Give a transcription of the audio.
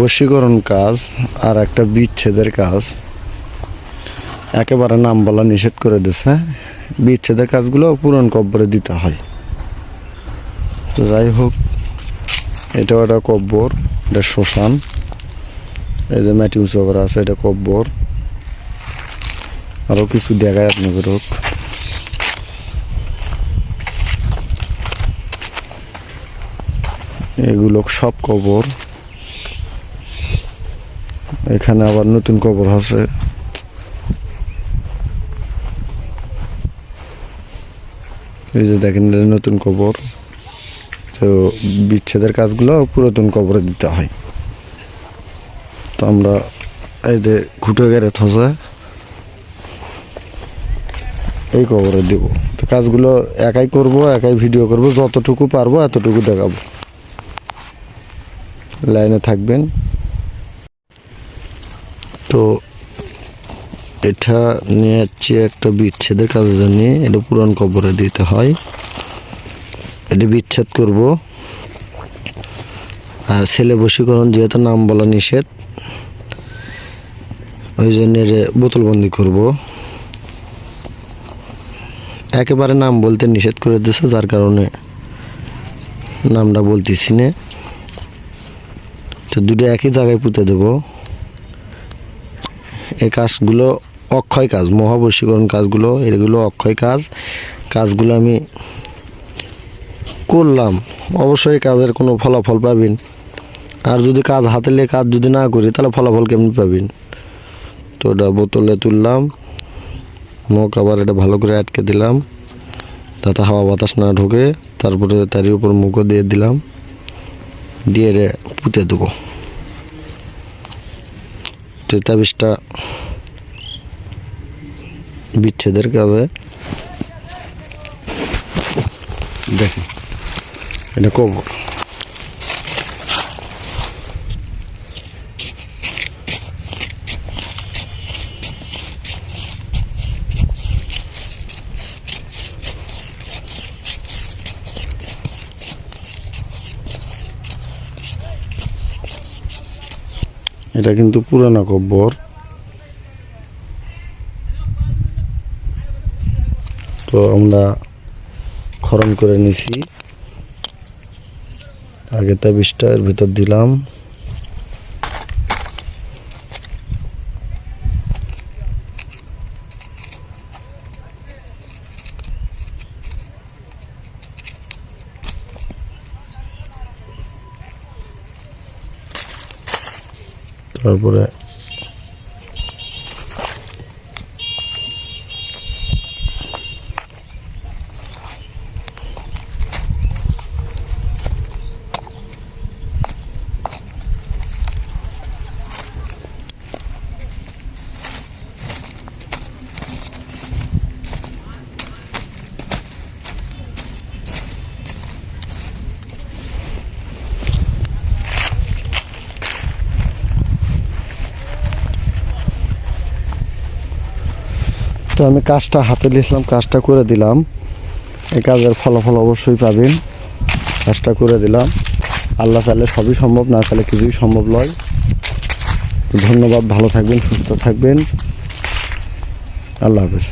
বশীকরণ কাজ আর একটা বিচ্ছেদের কাজ একেবারে নাম বলা নিষেধ করে দিছে। বিচ্ছেদের কাজগুলো পুরান কব্বরে দিতে হয়। তো যাই হোক, এটাও একটা কব্বর, এটা শ্মশান। এই যে মাটি উঁচু করা আছে, এটা কব্বর। আরও কিছু দেখায় আপনাদের হোক। এগুলো সব কবর। এখানে আবার নতুন কবর আছে। এই যে দেখেন, নতুন কবর। তো বিচ্ছেদের কাজগুলো পুরাতন কবরে দিতে হয়। তো আমরা এই যে খুঁটে গেড়ে থসে এই কবরে দিব। তো কাজগুলো একাই করব, একাই ভিডিও করব, যতটুকু পারবো এতটুকু দেখাবো। লাইনে থাকবেন। তো এটা নিয়ে যাচ্ছি একটা বিচ্ছেদের কাজের জন্য। এটা পুরান কবরে দিতে হয়, এটা বিচ্ছেদ করব। আর ছেলে বশীকরণ যেহেতু নাম বলা নিষেধ, ওই জন্য বোতলবন্দি করব। একেবারে নাম বলতে নিষেধ করে দিয়েছে, যার কারণে নামটা বলতেছি না। তো দুটো একই জায়গায় পুঁতে দেব। এই কাজগুলো অক্ষয় কাজ, মহাবশীকরণ কাজগুলো, এগুলো অক্ষয় কাজ। কাজগুলো আমি করলাম, অবশ্যই কাজের কোনো ফলাফল পাবেন। আর যদি কাজ হাতে লেগে কাজ যদি না করি, তাহলে ফলাফল কেমনি পাবেন? তো ওটা বোতলে তুললাম, মুখ আবার এটা ভালো করে আটকে দিলাম যাতে হাওয়া বাতাস না ঢোকে। তারপরে তারই উপর মুখও দিয়ে দিলাম, দিয়ে পুঁতে দেবো। তেতাবিশটা বিচ্ছেদের কাজে দেখেন, এটা কবর। এটা কিন্তু পুরানা কব্বর। তো আমরা খনন করে নিছি। আগে তাবিজটা এর ভিতর দিলাম। তারপরে তো আমি কাজটা হাতে নিয়েছিলাম, কাজটা করে দিলাম। এই কাজের ফলাফল অবশ্যই পাবেন। কাজটা করে দিলাম। আল্লাহ চাইলে সবই সম্ভব, না চাইলে কিছুই সম্ভব নয়। ধন্যবাদ, ভালো থাকবেন, সুস্থ থাকবেন। আল্লাহ হাফেজ।